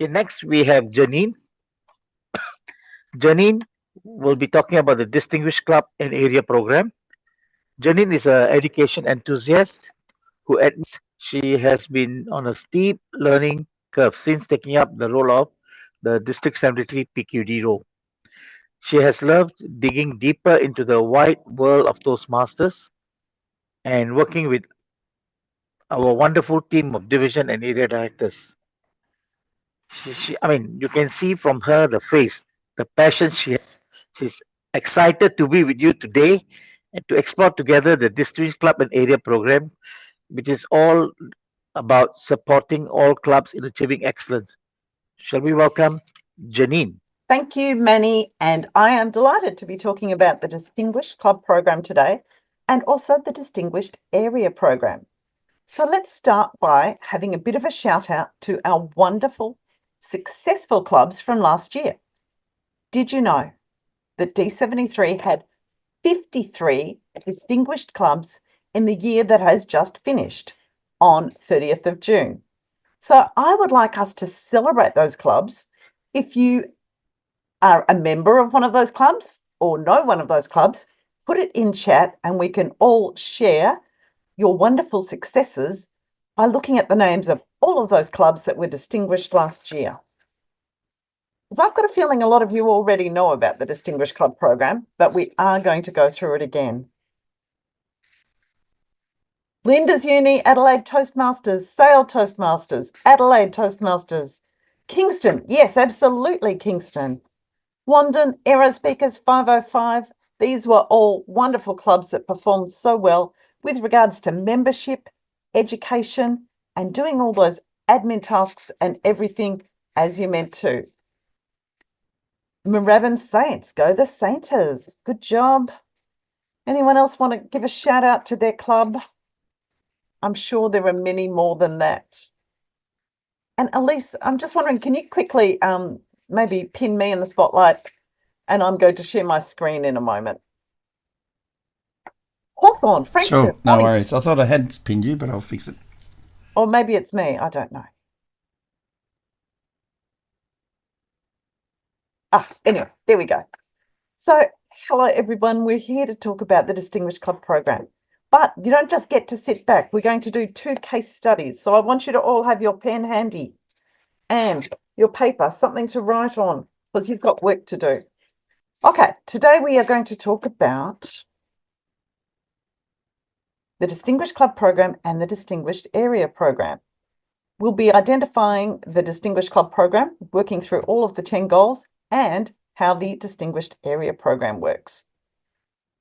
Okay, next we have Janine. Janine will be talking about the Distinguished Club and Area Program. Janine is an education enthusiast who admits she has been on a steep learning curve since taking up the role of the District Secretary PQD role. She has loved digging deeper into the wide world of Toastmasters and working with our wonderful team of division and area directors. I mean, you can see from her the face, the passion she has. She's excited to be with you today and to explore together the district club and area program, which is all about supporting all clubs in achieving excellence. Shall we welcome Janine? Thank you, Manny, and I am delighted to be talking about the Distinguished Club Program today and also the Distinguished Area Program. So let's start by having a bit of a shout out to our wonderful, successful clubs from last year. Did you know that D73 had 53 distinguished clubs in the year that has just finished on 30th of June? So I would like us to celebrate those clubs. If you are a member of one of those clubs or know one of those clubs, put it in chat and we can all share your wonderful successes by looking at the names of all of those clubs that were distinguished last year. Because I've got a feeling a lot of you already know about the Distinguished Club Program, but we are going to go through it again. Linda's Uni, Adelaide Toastmasters, Sale Toastmasters, Adelaide Toastmasters, Kingston, yes, absolutely Kingston. Wandon, Aero Speakers 505, these were all wonderful clubs that performed so well with regards to membership, education, and doing all those admin tasks and everything as you meant to. Moorabbin Saints, go the Sainters, good job. Anyone else want to give a shout out to their club? I'm sure there are many more than that. And Elise, I'm just wondering, can you quickly maybe pin me in the spotlight, and I'm going to share my screen in a moment. Hawthorne, Sure, Frankston, no morning. worries. I thought I had pinned you, but I'll fix it. Or maybe it's me, I don't know. Anyway, there we go. So, hello everyone. We're here to talk about the Distinguished Club Program. But you don't just get to sit back. We're going to do 2 case studies. So I want you to all have your pen handy and your paper, something to write on, because you've got work to do. Okay, today we are going to talk about the Distinguished Club Program and the Distinguished Area Program. We'll be identifying the Distinguished Club Program, working through all of the 10 goals, and how the Distinguished Area Program works.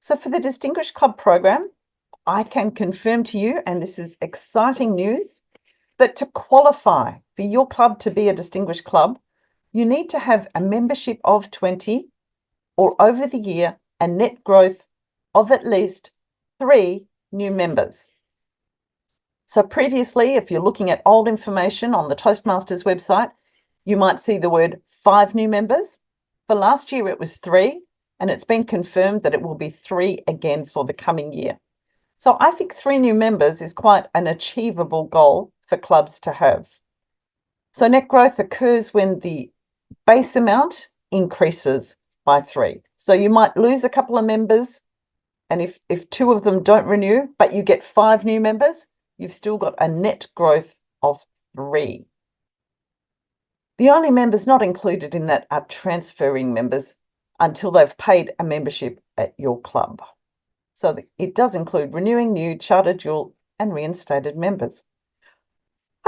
So for the Distinguished Club Program, I can confirm to you, and this is exciting news, that to qualify for your club to be a distinguished club, you need to have a membership of 20 or over the year a net growth of at least 3 new members. So previously, if you're looking at old information on the Toastmasters website, you might see the word 5 new members. For last year, it was 3, and it's been confirmed that it will be 3 again for the coming year. So I think 3 new members is quite an achievable goal for clubs to have. So net growth occurs when the base amount increases by 3. So you might lose a couple of members, and if 2 of them don't renew, but you get 5 new members, you've still got a net growth of 3. The only members not included in that are transferring members until they've paid a membership at your club. So it does include renewing new, charter, dual, and reinstated members.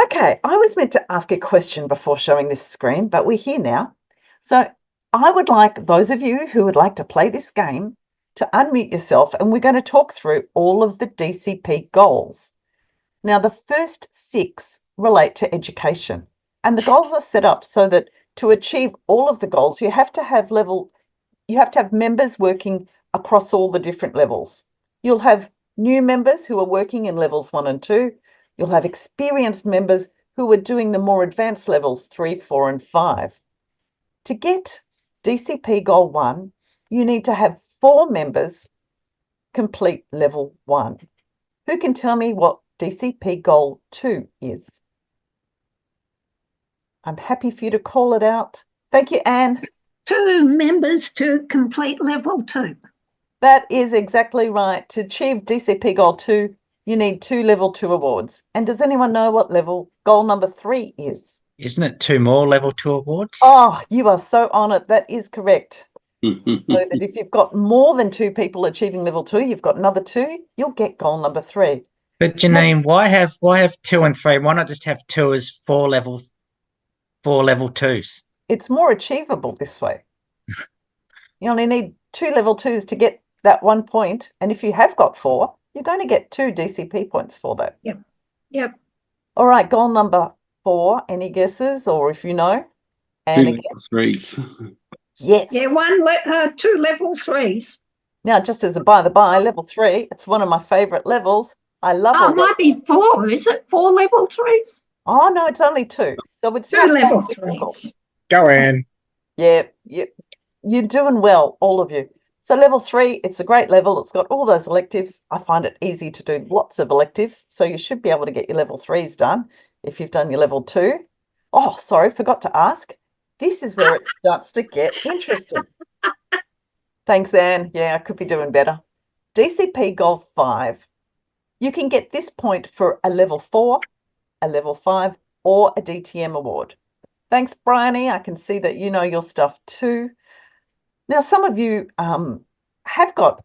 Okay, I was meant to ask a question before showing this screen, but we're here now. So I would like those of you who would like to play this game to unmute yourself, and we're going to talk through all of the DCP goals. Now, the first 6 relate to education, and the goals are set up so that to achieve all of the goals, you have to have members working across all the different levels. You'll have new members who are working in levels 1 and 2. You'll have experienced members who are doing the more advanced levels 3, 4, and 5. To get DCP Goal 1, you need to have 4 members complete level 1. Who can tell me what DCP Goal 2 is? I'm happy for you to call it out. Thank you, Anne. 2 members to complete level 2. That is exactly right. To achieve DCP Goal 2, you need 2 level 2 awards. And does anyone know what level goal number 3 is? Isn't it 2 more level 2 awards? Oh, you are so on it. That is correct. So that if you've got more than 2 people achieving level 2, you've got another 2, you'll get goal number 3. But Janine, why have 2 and 3? Why not just have 2 as 4 level 2s? It's more achievable this way. You only need 2 level 2s to get that 1 point. And if you have got 4, you're going to get 2 DCP points for that. Yep. All right, goal number 4. Any guesses, or if you know? And again, 3s. yes. Yeah, 2 level 3s. Now, just as a by the by, level 3, it's one of my favourite levels. I love Oh, all it might be 4, is it? 4 level 3s? Oh, no, it's only 2. So it's 2 not that level difficult. 3s. Go in. Yeah, you're doing well, all of you. So level 3, it's a great level. It's got all those electives. I find it easy to do lots of electives. So you should be able to get your level 3s done if you've done your level 2. Oh, sorry, forgot to ask. This is where it starts to get interesting. Thanks, Anne. Yeah, I could be doing better. DCP Goal 5. You can get this point for a level 4, a level 5, or a DTM award. Thanks, Bryony. I can see that you know your stuff too. Now, some of you have got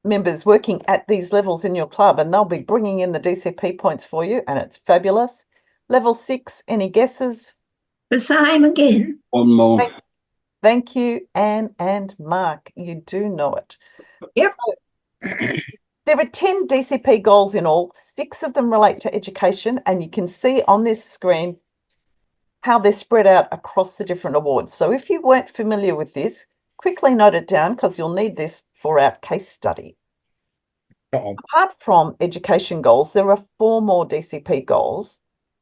members working at these levels in your club, and they'll be bringing in the DCP points for you, and it's fabulous. Level 6, any guesses? The same again. 1 more. Thank you, Anne and Mark. You do know it. Yep. So, there are 10 DCP goals in all. 6 of them relate to education, and you can see on this screen how they're spread out across the different awards. So if you weren't familiar with this, quickly note it down because you'll need this for our case study. Apart from education goals, there are 4 more DCP goals,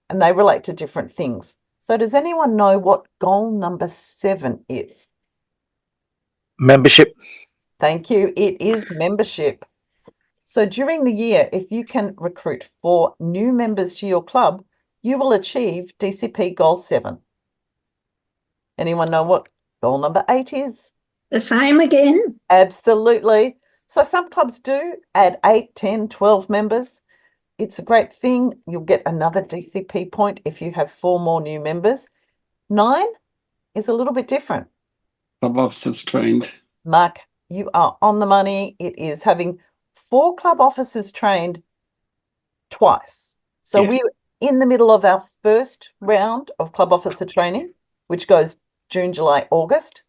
and they relate to different things. So does anyone know what goal number 7 is? Membership. Thank you. It is membership. So during the year, if you can recruit 4 new members to your club, you will achieve DCP Goal 7. Anyone know what goal number 8 is? The same again. Absolutely. So some clubs do add 8, 10, 12 members. It's a great thing. You'll get another DCP point if you have 4 more new members. 9 is a little bit different. Club officers trained. Mark, you are on the money. It is having 4 club officers trained twice. So we're in the middle of our first round of club officer training, which goes June, July, August.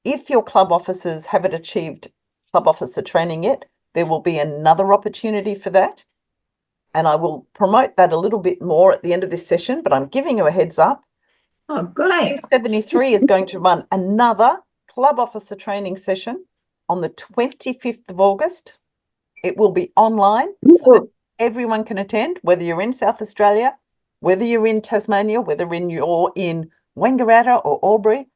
If your club officers haven't achieved club officer training yet, there will be another opportunity for that. And I will promote that a little bit more at the end of this session, but I'm giving you a heads up. Oh, great. 73 is going to run another club officer training session on the 25th of August. It will be online so that everyone can attend, whether you're in South Australia, whether you're in Tasmania, whether you're in Wangaratta or Albury.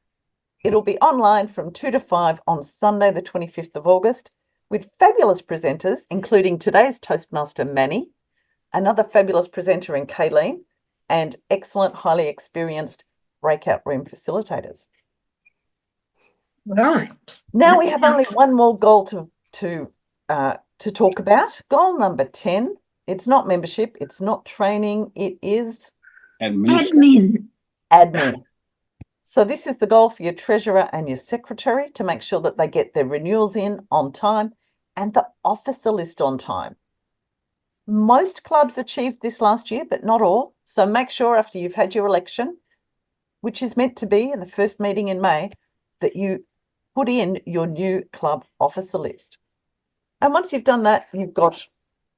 It'll be online from 2 to 5 on Sunday, the 25th of August, with fabulous presenters, including today's Toastmaster, Manny, another fabulous presenter in Kayleen, and excellent, highly experienced breakout room facilitators. Right. Now we have only one more goal to talk about. Goal number 10. It's not membership. It's not training. It is Admin. admin. So this is the goal for your treasurer and your secretary to make sure that they get their renewals in on time and the officer list on time. Most clubs achieved this last year, but not all. So make sure after you've had your election, which is meant to be in the first meeting in May, that you put in your new club officer list. And once you've done that,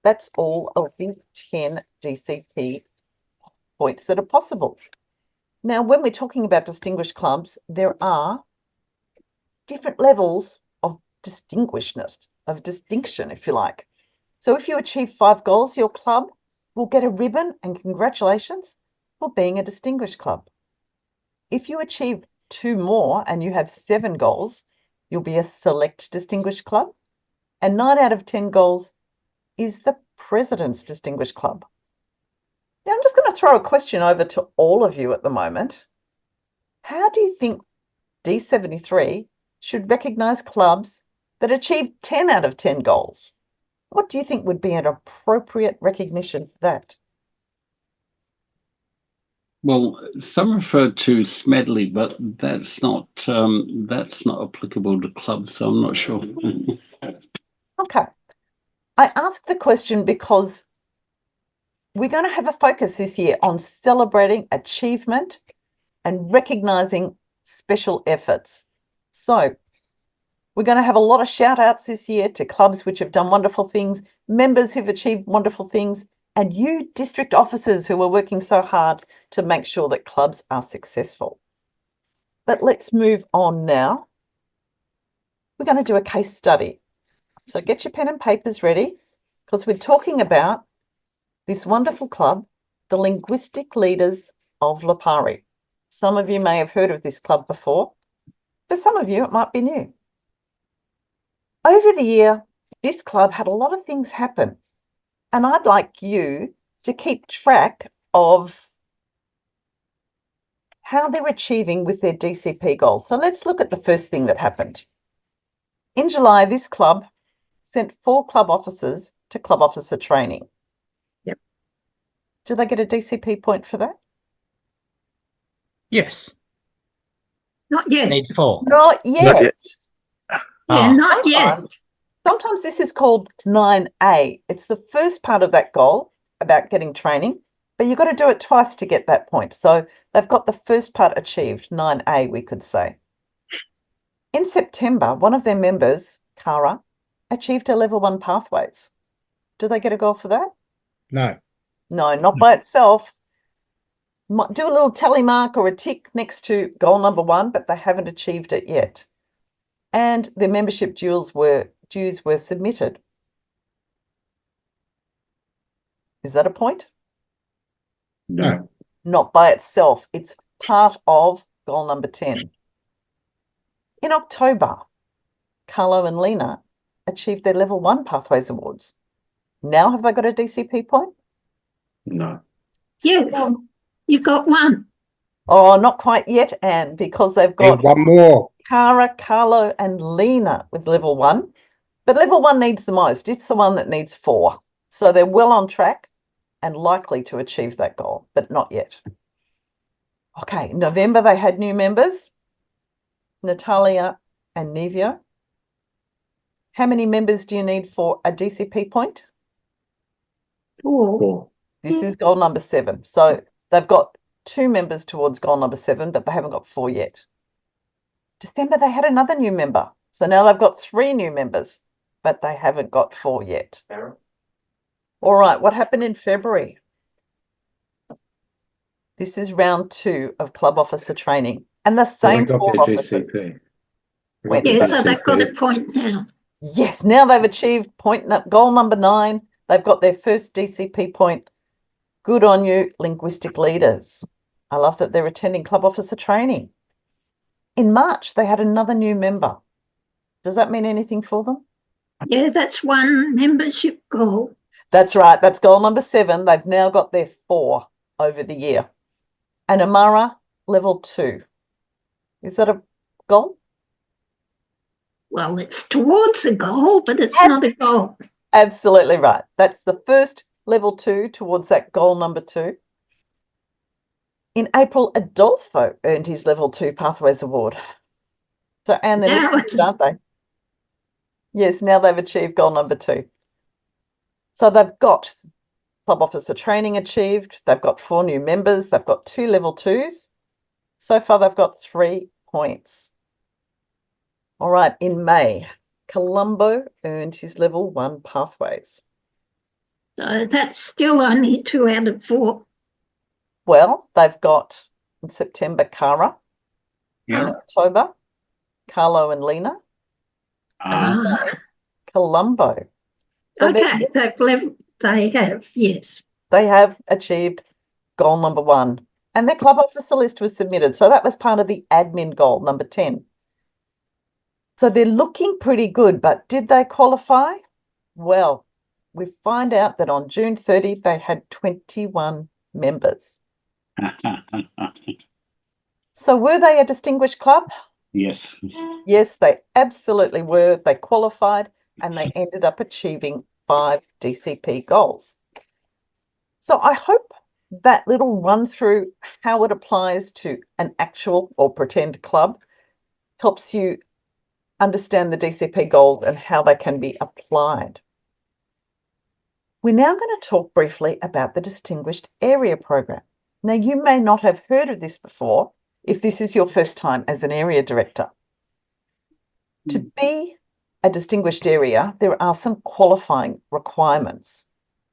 that's all of the 10 DCP points that are possible. Now, when we're talking about distinguished clubs, there are different levels of distinguishedness, of distinction, if you like. So if you achieve 5 goals, your club will get a ribbon and congratulations for being a distinguished club. If you achieve 2 more and you have 7 goals, you'll be a select distinguished club. And 9 out of 10 goals is the President's Distinguished Club. Now, I'm just going to throw a question over to all of you at the moment. How do you think D73 should recognise clubs that achieve 10 out of 10 goals? What do you think would be an appropriate recognition for that? Well, some refer to Smedley, but that's not applicable to clubs, so I'm not sure. Okay. I ask the question because we're going to have a focus this year on celebrating achievement and recognising special efforts. So we're going to have a lot of shout outs this year to clubs which have done wonderful things, members who've achieved wonderful things, and you district officers who are working so hard to make sure that clubs are successful. But let's move on now. We're going to do a case study. So get your pen and papers ready because we're talking about this wonderful club, the Linguistic Leaders of Lipari. Some of you may have heard of this club before. For some of you, it might be new. Over the year, this club had a lot of things happen, and I'd like you to keep track of how they're achieving with their DCP goals. So let's look at the first thing that happened. In July, this club sent 4 club officers to club officer training. Yep. Do they get a DCP point for that? Yes. Not yet. Need 4. Not yet. Not yet. Yeah, not yet. Sometimes this is called 9A. It's the first part of that goal about getting training, but you've got to do it twice to get that point. So they've got the first part achieved, 9A, we could say. In September, one of their members, Cara, achieved a level 1 pathways. Do they get a goal for that? No. No, not by itself. Might do a little tally mark or a tick next to goal number 1, but they haven't achieved it yet. And their membership dues were submitted. Is that a point? No. Not by itself. It's part of goal number 10. In October, Carlo and Lena achieved their level 1 Pathways Awards. Now have they got a DCP point? No. Yes, you've got 1. Oh, not quite yet, Anne, because they've got Need 1 more. Cara, Carlo and Lena with level 1. But level 1 needs the most. It's the one that needs 4. So they're well on track and likely to achieve that goal, but not yet. Okay, November they had new members, Natalia and Nevio. How many members do you need for a DCP point? 4. This is goal number 7. So they've got 2 members towards goal number 7, but they haven't got 4 yet. December, they had another new member. So now they've got 3 new members, but they haven't got 4 yet. All right, what happened in February? This is round 2 of club officer training. And the same 4 officers. Went Yeah, back. so they've got a point now. Yes, now they've achieved goal number 9. They've got their first DCP point. Good on you, linguistic leaders. I love that they're attending club officer training. In March, they had another new member. Does that mean anything for them? Yeah, that's 1 membership goal. That's right. That's goal number 7. They've now got their 4 over the year. And Amara, level 2. Is that a goal? Well, it's towards a goal, but it's not a goal. Absolutely right. That's the first level 2 towards that goal number 2. In April, Adolfo earned his level 2 Pathways Award. So, and they're looking good, aren't they? Yes, now they've achieved goal number 2. So they've got club officer training achieved. They've got 4 new members. They've got 2 level 2s. So far, they've got 3 points. All right, in May, Colombo earned his level 1 Pathways. So that's still only 2 out of 4. Well, they've got in September Cara, in Yeah. October Carlo and Lena, and in May, Colombo. So Okay, they have, yes. they have achieved goal number 1, and their club officer list was submitted. So that was part of the admin goal, number 10. So they're looking pretty good, but did they qualify? Well, we find out that on June 30, they had 21 members. So were they a distinguished club? Yes. Yes, they absolutely were. They qualified and they ended up achieving 5 DCP goals. So I hope that little run through how it applies to an actual or pretend club helps you understand the DCP goals and how they can be applied. We're now going to talk briefly about the Distinguished Area Program. Now, you may not have heard of this before if this is your first time as an area director. To be a distinguished area, there are some qualifying requirements.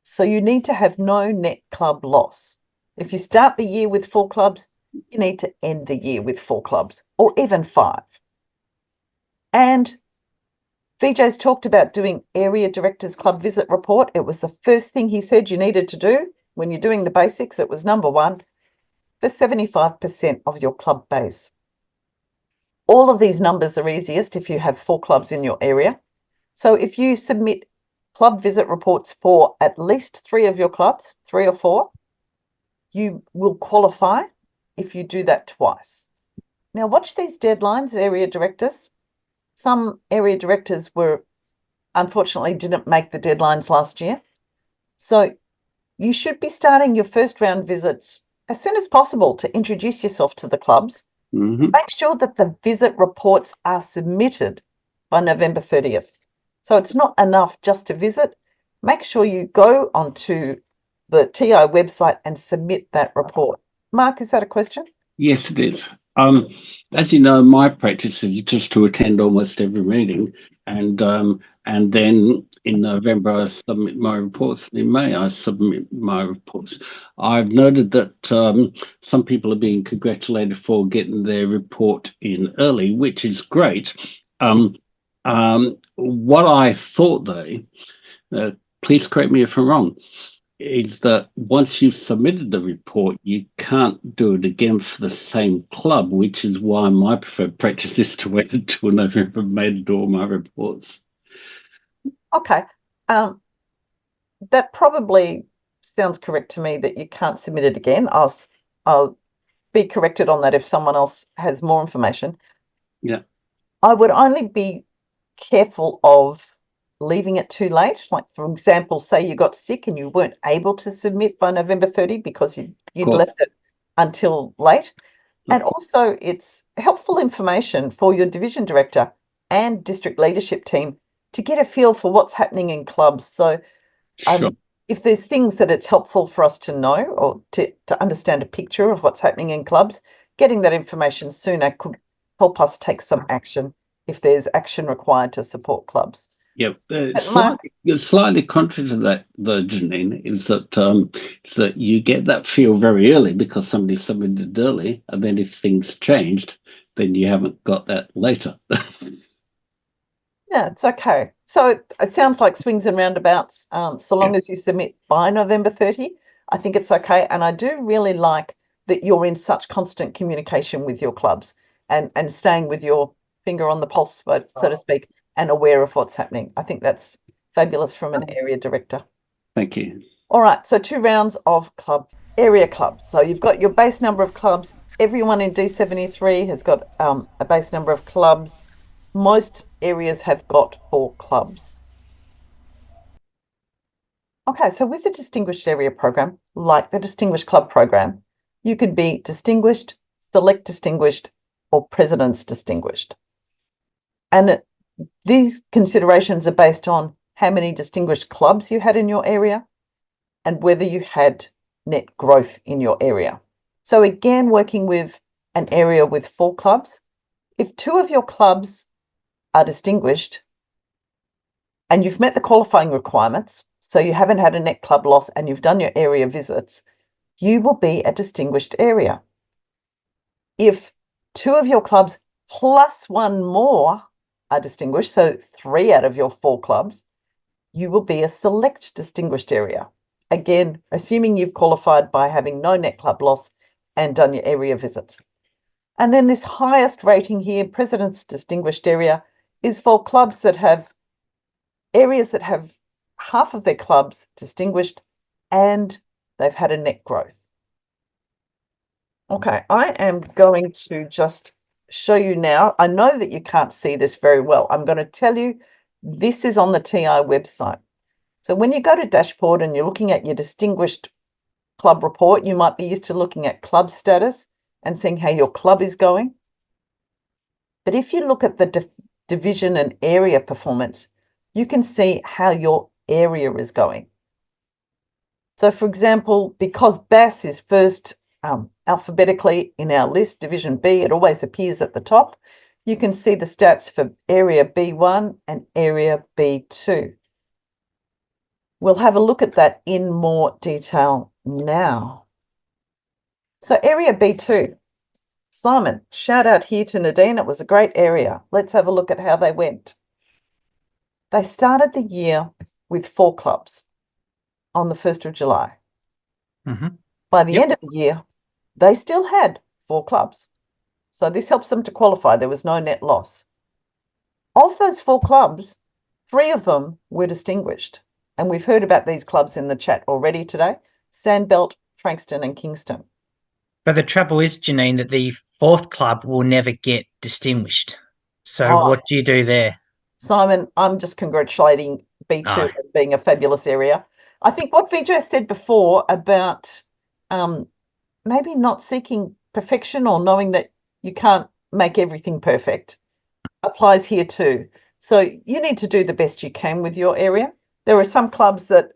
So you need to have no net club loss. If you start the year with 4 clubs, you need to end the year with 4 clubs or even 5. And VJ's talked about doing Area Directors Club Visit Report. It was the first thing he said you needed to do when you're doing the basics. It was number 1 for 75% of your club base. All of these numbers are easiest if you have 4 clubs in your area. So if you submit club visit reports for at least 3 of your clubs, 3 or 4, you will qualify if you do that twice. Now watch these deadlines, area directors. Some area directors unfortunately didn't make the deadlines last year. So you should be starting your first round visits as soon as possible to introduce yourself to the clubs. Make sure that the visit reports are submitted by November 30th. So it's not enough just to visit. Make sure you go onto the TI website and submit that report. Mark, is that a question? Yes, it is. As you know, my practice is just to attend almost every meeting, and then in November I submit my reports. In May I submit my reports. I've noted that some people are being congratulated for getting their report in early, which is great. What I thought, though, please correct me if I'm wrong, is that once you've submitted the report, you can't do it again for the same club, which is why my preferred practice is to wait until November May to do all my reports. Okay. That probably sounds correct to me that you can't submit it again. I'll be corrected on that if someone else has more information. Yeah. I would only be careful of leaving it too late. Like, for example, say you got sick and you weren't able to submit by November 30 because you'd left it until late. And also, it's helpful information for your division director and district leadership team to get a feel for what's happening in clubs. So Sure. if there's things that it's helpful for us to know or to understand a picture of what's happening in clubs, getting that information sooner could help us take some action if there's action required to support clubs. Yeah, slightly contrary to that, though, Janine, is that you get that feel very early because somebody submitted early, and then if things changed, then you haven't got that later. Yeah, it's okay. So it sounds like swings and roundabouts. So long as you submit by November 30, I think it's okay. And I do really like that you're in such constant communication with your clubs and staying with your finger on the pulse, so to speak, and aware of what's happening. I think that's fabulous from an area director. Thank you. All right, so 2 rounds of area clubs. So you've got your base number of clubs. Everyone in D73 has got a base number of clubs. Most areas have got 4 clubs. Okay, so with the Distinguished Area Program, like the Distinguished Club Program, you could be Distinguished, Select Distinguished, or President's Distinguished. And these considerations are based on how many distinguished clubs you had in your area and whether you had net growth in your area. So again, working with an area with 4 clubs, if 2 of your clubs are distinguished and you've met the qualifying requirements, so you haven't had a net club loss and you've done your area visits, you will be a distinguished area. If 2 of your clubs plus 1 more are distinguished, so 3 out of your 4 clubs, you will be a select distinguished area. Again, assuming you've qualified by having no net club loss and done your area visits. And then this highest rating here, President's Distinguished Area, is for clubs that have areas that have half of their clubs distinguished and they've had a net growth. Okay, I am going to just show you now. I know that you can't see this very well. I'm going to tell you this is on the TI website. So when you go to dashboard and you're looking at your distinguished club report, you might be used to looking at club status and seeing how your club is going. But if you look at the division and area performance, you can see how your area is going. So for example, because BAS is first alphabetically in our list, Division B, it always appears at the top. You can see the stats for Area B1 and Area B2. We'll have a look at that in more detail now. So Area B2, Simon, shout out here to Nadine. It was a great area. Let's have a look at how they went. They started the year with 4 clubs on the 1st of July. Mm-hmm. By the Yep. end of the year, they still had 4 clubs. So this helps them to qualify. There was no net loss. Of those 4 clubs, 3 of them were distinguished. And we've heard about these clubs in the chat already today, Sandbelt, Frankston and Kingston. But the trouble is, Janine, that the 4th club will never get distinguished. So Oh. what do you do there? Simon, I'm just congratulating B2 Oh. as being a fabulous area. I think what Vijay said before about maybe not seeking perfection or knowing that you can't make everything perfect applies here too. So you need to do the best you can with your area. There are some clubs that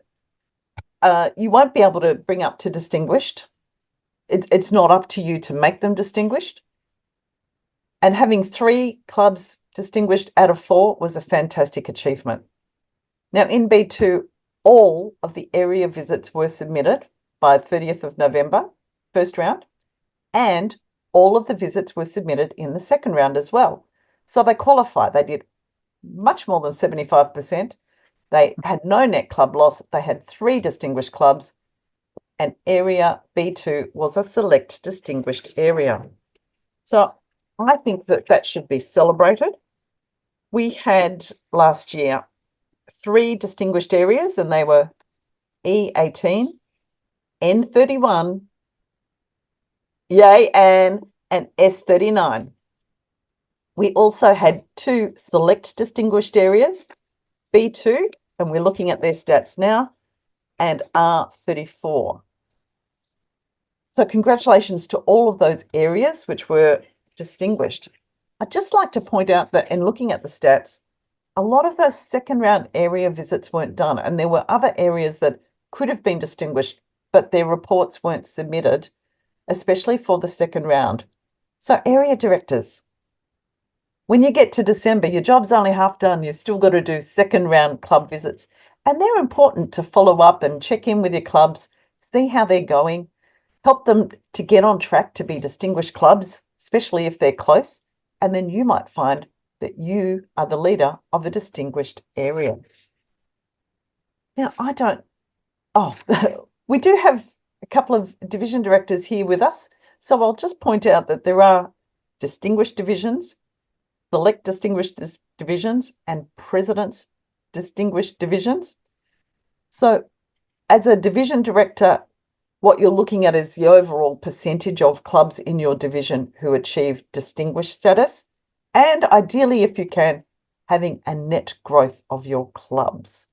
you won't be able to bring up to distinguished. It's not up to you to make them distinguished. And having 3 clubs distinguished out of 4 was a fantastic achievement. Now in B2, all of the area visits were submitted by 30th of November, first round, and all of the visits were submitted in the second round as well. So they qualified. They did much more than 75%. They had no net club loss. They had 3 distinguished clubs, and area B2 was a select distinguished area. So I think that that should be celebrated. We had last year 3 distinguished areas, and they were E18, N31, yay, and S39. We also had 2 select distinguished areas, B2, and we're looking at their stats now, and R34. So congratulations to all of those areas which were distinguished. I'd just like to point out that in looking at the stats, a lot of those second round area visits weren't done, and there were other areas that could have been distinguished, but their reports weren't submitted, especially for the second round. So area directors, when you get to December, your job's only half done. You've still got to do second round club visits, and they're important to follow up and check in with your clubs, see how they're going, help them to get on track to be distinguished clubs, especially if they're close, and then you might find that you are the leader of a distinguished area. Now, we do have a couple of division directors here with us, so I'll just point out that there are distinguished divisions, select distinguished divisions, and president's distinguished divisions. So as a division director, what you're looking at is the overall percentage of clubs in your division who achieve distinguished status, and ideally, if you can, having a net growth of your clubs.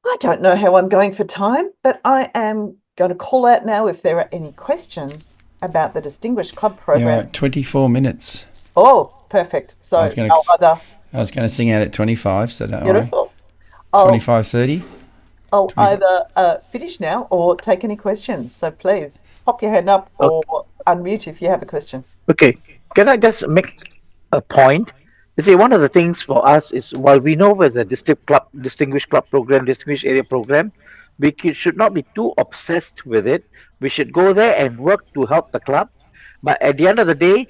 I don't know how I'm going for time, but I am going to call out now if there are any questions about the Distinguished Club Program. Yeah, 24 minutes. Oh, perfect. So I was going to sing out at 25, so don't worry. Beautiful. 25:30. I'll either finish now or take any questions. So please pop your hand up or unmute if you have a question. Okay, can I just make a point? You see, one of the things for us is while we know with the distinguished club program, distinguished area program, we should not be too obsessed with it. We should go there and work to help the club. But at the end of the day,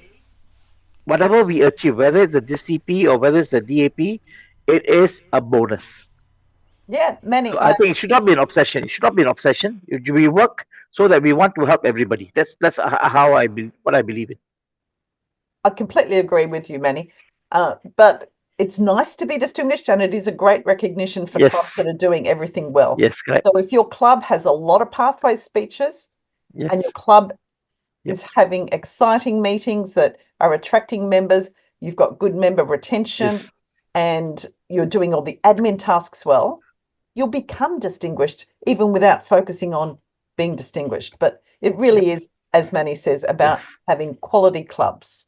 whatever we achieve, whether it's a DCP or whether it's a DAP, it is a bonus. Yeah, many. So I think it should not be an obsession. It should not be an obsession. We work so that we want to help everybody. That's how what I believe in. I completely agree with you, Manny. But it's nice to be distinguished, and it is a great recognition for clubs that are doing everything well. Yes, correct. So if your club has a lot of pathway speeches, and your Yes. club Yep. is having exciting meetings that are attracting members, you've got good member retention, Yes. and you're doing all the admin tasks well, you'll become distinguished even without focusing on being distinguished. But it really is, as Manny says, about Yes. having quality clubs.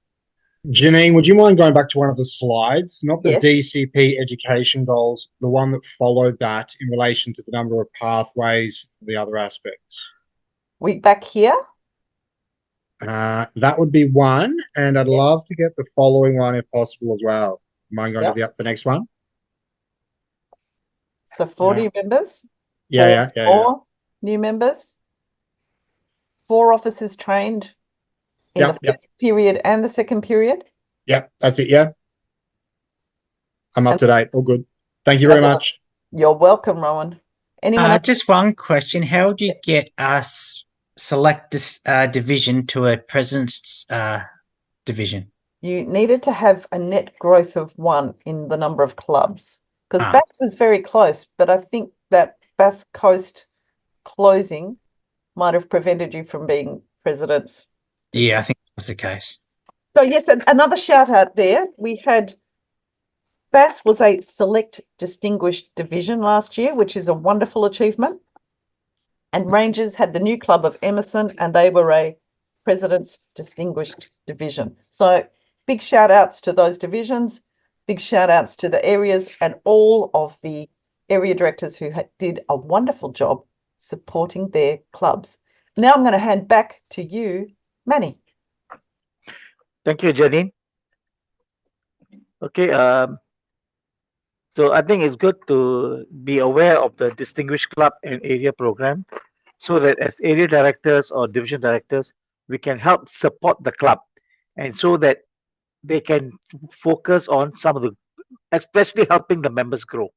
Janine, would you mind going back to one of the slides? Not the Yes. DCP education goals, the one that followed that in relation to the number of pathways, the other aspects. We back here. That would be one, and I'd love to get the following one if possible as well. Mind going to the next one? So 40 members. Yeah. Four new members. 4 officers trained in the first period and the second period. Yep, that's it. Yeah. I'm up to date. All good. Thank you very much. You're welcome, Rowan. Anyone else? Just one question. How do you get us select this division to a president's division? You needed to have a net growth of 1 in the number of clubs, because Ah. Bass was very close, but I think that Bass Coast closing might have prevented you from being presidents. Yeah, I think that's the case. So yes, another shout out there. We had Bass was a select distinguished division last year, which is a wonderful achievement. And Rangers had the new club of Emerson, and they were a president's distinguished division. So big shout outs to those divisions, big shout outs to the areas and all of the area directors who did a wonderful job supporting their clubs. Now I'm going to hand back to you, Manny. Thank you, Janine. Okay. So I think it's good to be aware of the Distinguished Club and Area Program, so that as area directors or division directors, we can help support the club, and so that they can focus on some of the, especially helping the members grow.